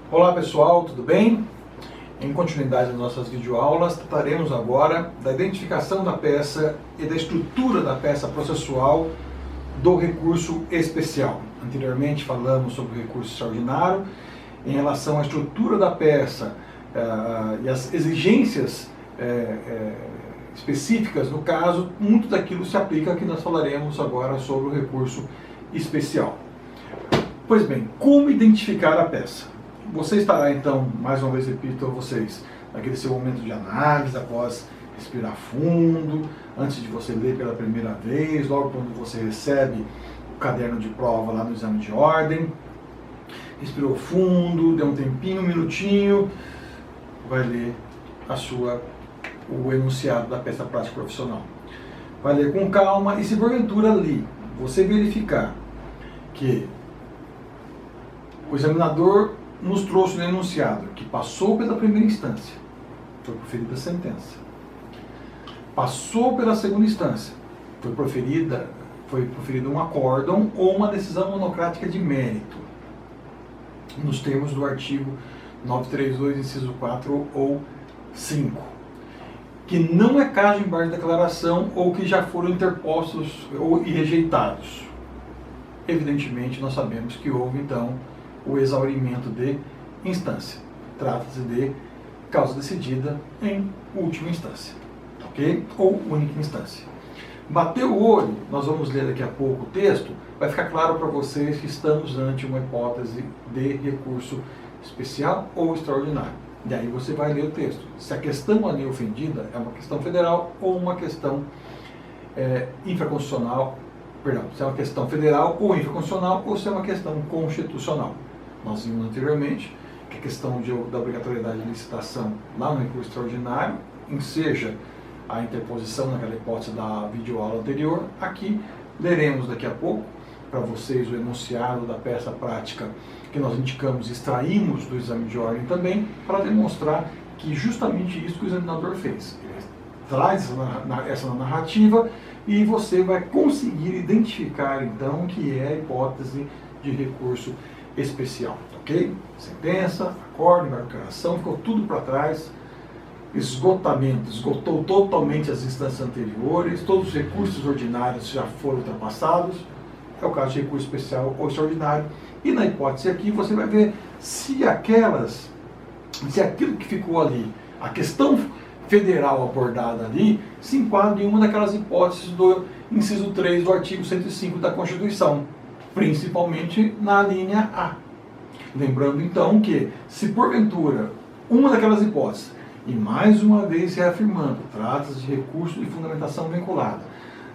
Olá pessoal, tudo bem? Em continuidade das nossas videoaulas, trataremos agora da identificação da peça e da estrutura da peça processual do recurso especial. Anteriormente falamos sobre o recurso extraordinário em relação à estrutura da peça e as exigências específicas no caso, muito daquilo se aplica que nós falaremos agora sobre o recurso especial. Pois bem, como identificar a peça? Você estará então, mais uma vez repito a vocês, naquele seu momento de análise, após respirar fundo, antes de você ler pela primeira vez, logo quando você recebe o caderno de prova lá no exame de ordem, respirou fundo, deu um tempinho, um minutinho, vai ler o enunciado da peça prática profissional. Vai ler com calma e se porventura ali você verificar que o examinador nos trouxe no enunciado que passou pela primeira instância, foi proferida a sentença. Passou pela segunda instância, foi proferido um acórdão ou uma decisão monocrática de mérito, nos termos do artigo 932, inciso 4 ou 5, que não é caso de embargo de declaração ou que já foram interpostos e rejeitados. Evidentemente, nós sabemos que houve, então, o exaurimento de instância. Trata-se de causa decidida em última instância, ok? Ou única instância. Bateu o olho, nós vamos ler daqui a pouco o texto, vai ficar claro para vocês que estamos ante uma hipótese de recurso especial ou extraordinário. E aí você vai ler o texto. Se a questão ali ofendida é uma questão federal ou uma questão infraconstitucional, perdão, se é uma questão federal ou infraconstitucional ou se é uma questão constitucional. Nós vimos anteriormente que a questão da obrigatoriedade de licitação lá no recurso extraordinário enseja a interposição naquela hipótese da videoaula anterior. Aqui leremos daqui a pouco para vocês o enunciado da peça prática que nós indicamos e extraímos do exame de ordem também, para demonstrar que justamente isso que o examinador fez. Ele traz essa narrativa e você vai conseguir identificar então que é a hipótese de recurso especial, ok? Sentença, acórdão, embarcação, ficou tudo para trás, esgotamento, esgotou totalmente as instâncias anteriores, todos os recursos ordinários já foram ultrapassados, é o caso de recurso especial ou extraordinário, e na hipótese aqui você vai ver se aquilo que ficou ali, a questão federal abordada ali, se enquadra em uma daquelas hipóteses do inciso 3 do artigo 105 da Constituição, principalmente na linha A. Lembrando então que, se porventura uma daquelas hipóteses, e mais uma vez reafirmando, trata-se de recurso de fundamentação vinculada,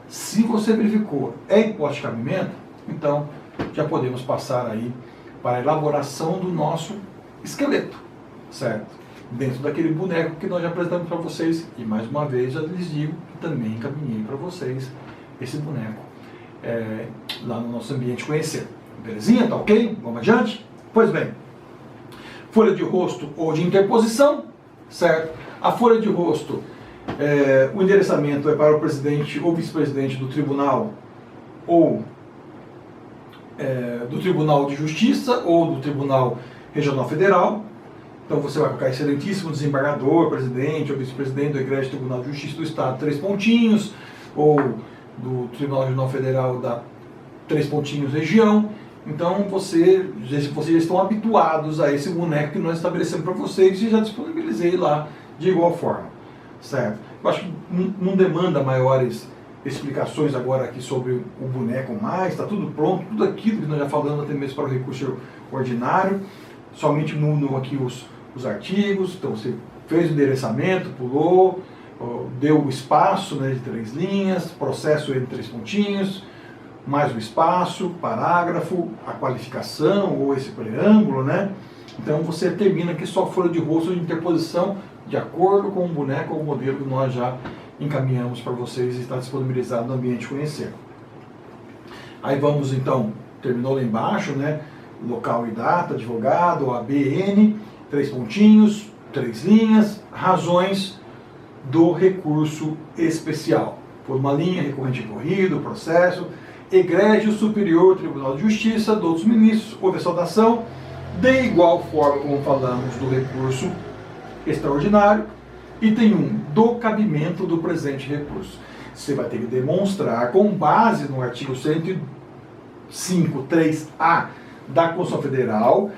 se você verificou hipótese de cabimento, então já podemos passar aí para a elaboração do nosso esqueleto, certo? Dentro daquele boneco que nós já apresentamos para vocês, e mais uma vez já lhes digo que também encaminhei para vocês esse boneco lá no nosso ambiente conhecer. Belezinha? Tá ok? Vamos adiante? Pois bem, folha de rosto ou de interposição, certo? A folha de rosto, o endereçamento é para o presidente ou vice-presidente do tribunal ou do Tribunal de Justiça ou do Tribunal Regional Federal. Então você vai colocar excelentíssimo desembargador, presidente ou vice-presidente do Egrégio Tribunal de Justiça do Estado, 3 pontinhos, ou do Tribunal Regional Federal da 3 pontinhos região. Então vocês já estão habituados a esse boneco que nós estabelecemos para vocês e já disponibilizei lá de igual forma, certo? Eu acho que não demanda maiores explicações agora aqui sobre o boneco mais, está tudo pronto, tudo aquilo que nós já falamos até mesmo para o recurso ordinário, somente mudam aqui os artigos. Então você fez o endereçamento, pulou, deu o espaço, né, de 3 linhas, processo entre 3 pontinhos, mais o espaço, parágrafo, a qualificação ou esse preâmbulo, né? Então você termina aqui só folha de rosto de interposição de acordo com o boneco ou o modelo que nós já encaminhamos para vocês e está disponibilizado no ambiente conhecer. Aí vamos então, terminou lá embaixo, né? Local e data, advogado, OAB-N, 3 pontinhos, 3 linhas, razões do recurso especial. Por uma linha, recorrente recorrido, processo, Egrégio Superior Tribunal de Justiça, doutos ministros, houve a saudação de igual forma como falamos do recurso extraordinário, e tem um do cabimento do presente recurso. Você vai ter que demonstrar, com base no artigo 105, 3A da Constituição Federal,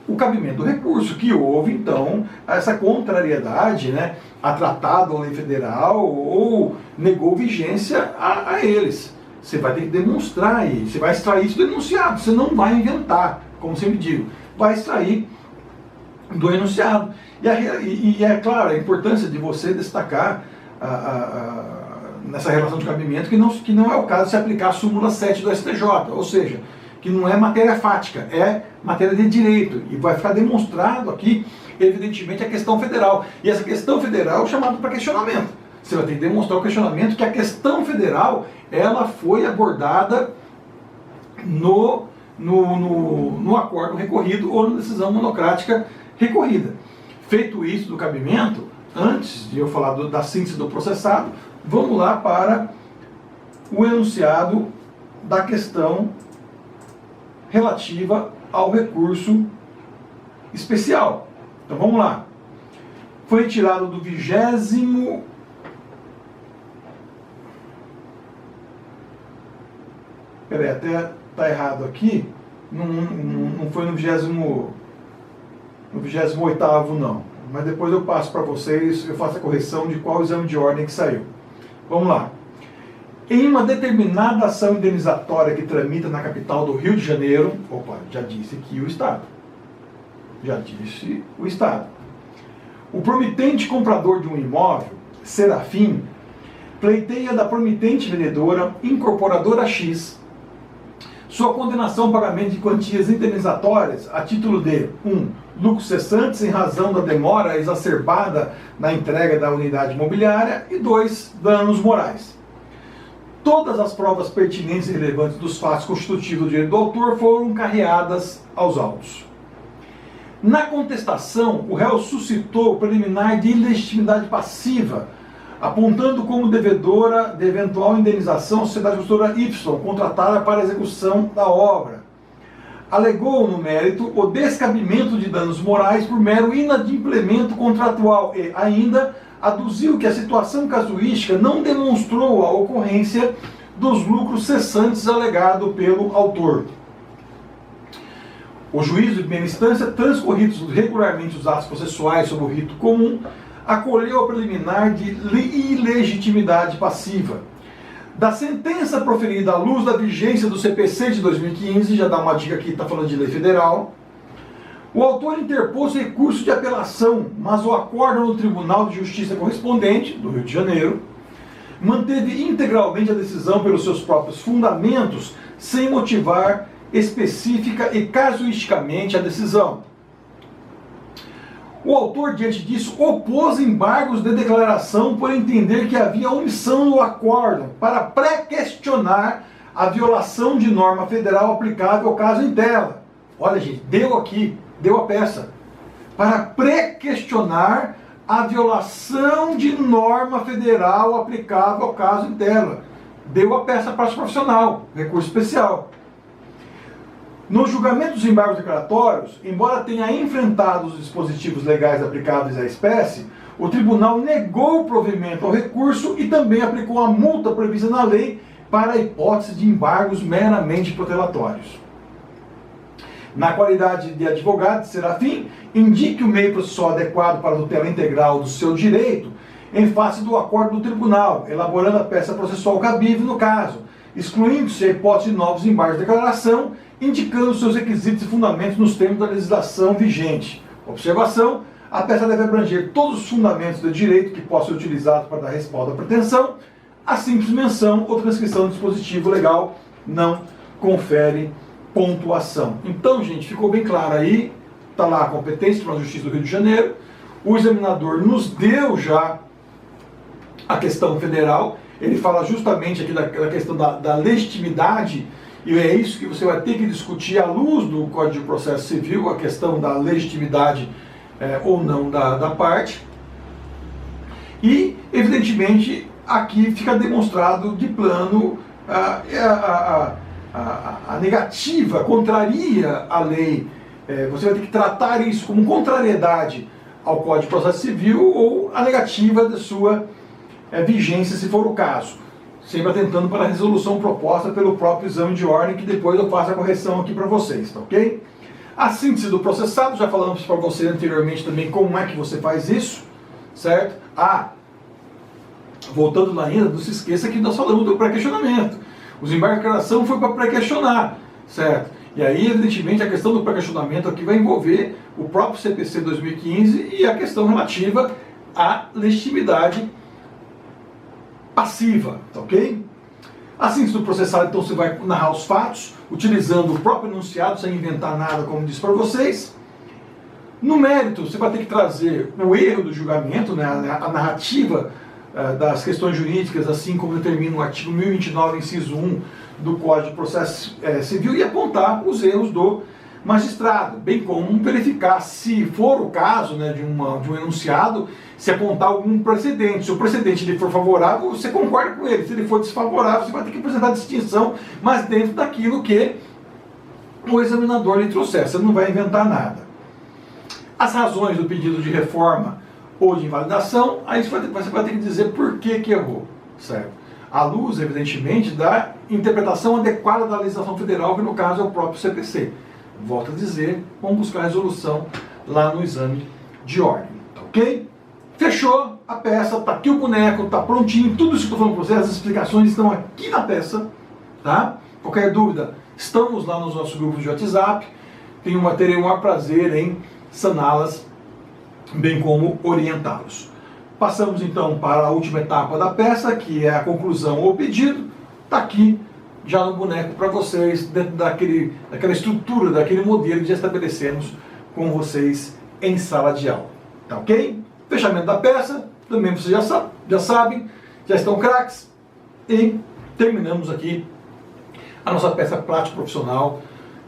o cabimento do recurso, que houve, então, essa contrariedade, né, a tratado ou lei federal, ou negou vigência a eles. Você vai ter que demonstrar aí, você vai extrair isso do enunciado, você não vai inventar, como sempre digo, vai extrair do enunciado. E é claro, a importância de você destacar nessa relação de cabimento que não é o caso de se aplicar a súmula 7 do STJ, ou seja, que não é matéria fática, é matéria de direito, e vai ficar demonstrado aqui, evidentemente, a questão federal. E essa questão federal é chamada para questionamento. Você vai ter que demonstrar o questionamento que a questão federal ela foi abordada no acordo recorrido ou na decisão monocrática recorrida. Feito isso do cabimento, antes de eu falar da síntese do processado, vamos lá para o enunciado da questão relativa ao recurso especial. Então vamos lá. Foi retirado do 20º... Peraí, até está errado aqui. Não foi no 28º não. Mas depois eu passo para vocês, eu faço a correção de qual exame de ordem que saiu. Vamos lá. Em uma determinada ação indenizatória que tramita na capital do Rio de Janeiro, já disse aqui o Estado. O promitente comprador de um imóvel, Serafim, pleiteia da promitente vendedora, incorporadora X, sua condenação ao pagamento de quantias indenizatórias a título de 1. Lucros cessantes em razão da demora exacerbada na entrega da unidade imobiliária e 2. Danos morais. Todas as provas pertinentes e relevantes dos fatos constitutivos do direito do autor foram carreadas aos autos. Na contestação, o réu suscitou o preliminar de ilegitimidade passiva, apontando como devedora de eventual indenização a sociedade construtora Y, contratada para a execução da obra. Alegou no mérito o descabimento de danos morais por mero inadimplemento contratual e ainda aduziu que a situação casuística não demonstrou a ocorrência dos lucros cessantes alegado pelo autor. O juízo de primeira instância, transcorridos regularmente os atos processuais sob o rito comum, acolheu a preliminar de ilegitimidade passiva. Da sentença proferida à luz da vigência do CPC de 2015, já dá uma dica aqui, está falando de lei federal, o autor interpôs recurso de apelação, mas o acórdão no Tribunal de Justiça correspondente, do Rio de Janeiro, manteve integralmente a decisão pelos seus próprios fundamentos, sem motivar específica e casuisticamente a decisão. O autor, diante disso, opôs embargos de declaração por entender que havia omissão no acórdão para pré-questionar a violação de norma federal aplicável ao caso em tela. Olha, gente, deu aqui, deu a peça. Para pré-questionar a violação de norma federal aplicável ao caso em tela. Deu a peça para o profissional, recurso especial. No julgamento dos embargos declaratórios, embora tenha enfrentado os dispositivos legais aplicáveis à espécie, o tribunal negou o provimento ao recurso e também aplicou a multa prevista na lei para a hipótese de embargos meramente protelatórios. Na qualidade de advogado de Serafim, indique o meio processual adequado para a tutela integral do seu direito em face do acordo do tribunal, elaborando a peça processual cabível no caso, excluindo-se a hipótese de novos embargos de declaração, indicando seus requisitos e fundamentos nos termos da legislação vigente. Observação: a peça deve abranger todos os fundamentos do direito que possam ser utilizados para dar respaldo à pretensão. A simples menção ou transcrição do dispositivo legal não confere pontuação. Então, gente, ficou bem claro aí, está lá a competência para a Justiça do Rio de Janeiro. O examinador nos deu já a questão federal, ele fala justamente aqui da questão da legitimidade. E é isso que você vai ter que discutir à luz do Código de Processo Civil, a questão da legitimidade ou não da parte. E, evidentemente, aqui fica demonstrado de plano a negativa, contraria a lei você vai ter que tratar isso como contrariedade ao Código de Processo Civil ou a negativa da sua vigência, se for o caso. Sempre atentando para a resolução proposta pelo próprio exame de ordem, que depois eu faço a correção aqui para vocês, tá ok? A síntese do processado, já falamos para você anteriormente também como é que você faz isso, certo? Voltando lá ainda, não se esqueça que nós falamos do pré-questionamento. Os embargos de declaração foi para pré-questionar, certo? E aí, evidentemente, a questão do pré-questionamento aqui vai envolver o próprio CPC 2015 e a questão relativa à legitimidade passiva, tá ok? A síntese do processado, então, você vai narrar os fatos, utilizando o próprio enunciado, sem inventar nada, como disse para vocês. No mérito, você vai ter que trazer o erro do julgamento, né, a narrativa das questões jurídicas, assim como determina o artigo 1029, inciso 1 do Código de Processo Civil, e apontar os erros do magistrado, bem como verificar, se for o caso, né, de um enunciado, se apontar algum precedente. Se o precedente lhe for favorável, você concorda com ele. Se ele for desfavorável, você vai ter que apresentar a distinção, mas dentro daquilo que o examinador lhe trouxer. Você não vai inventar nada. As razões do pedido de reforma ou de invalidação, aí você vai ter que dizer por que errou, certo? À luz, evidentemente, da interpretação adequada da legislação federal, que no caso é o próprio CPC. Volto a dizer, vamos buscar a resolução lá no exame de ordem, tá ok? Fechou a peça, tá aqui o boneco, tá prontinho, tudo isso que eu tô falando para vocês, as explicações estão aqui na peça, tá? Qualquer dúvida, estamos lá nos nossos grupos de WhatsApp, terei o maior prazer em saná-las, bem como orientá-los. Passamos então para a última etapa da peça, que é a conclusão ou pedido. Está aqui já no boneco para vocês, dentro daquela estrutura, daquele modelo que já estabelecemos com vocês em sala de aula. Tá ok? Fechamento da peça, também vocês já sabem, já estão craques. E terminamos aqui a nossa peça prática profissional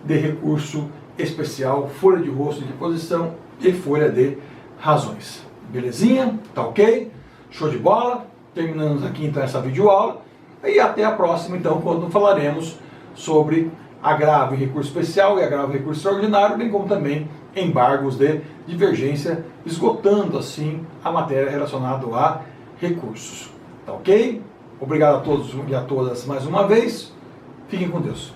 de recurso especial, folha de rosto de posição e folha de razões. Belezinha? Tá ok? Show de bola? Terminamos aqui então essa videoaula e até a próxima então, quando falaremos sobre agravo em recurso especial e agravo em recurso extraordinário, bem como também embargos de divergência, esgotando assim a matéria relacionada a recursos. Tá ok? Obrigado a todos e a todas mais uma vez. Fiquem com Deus.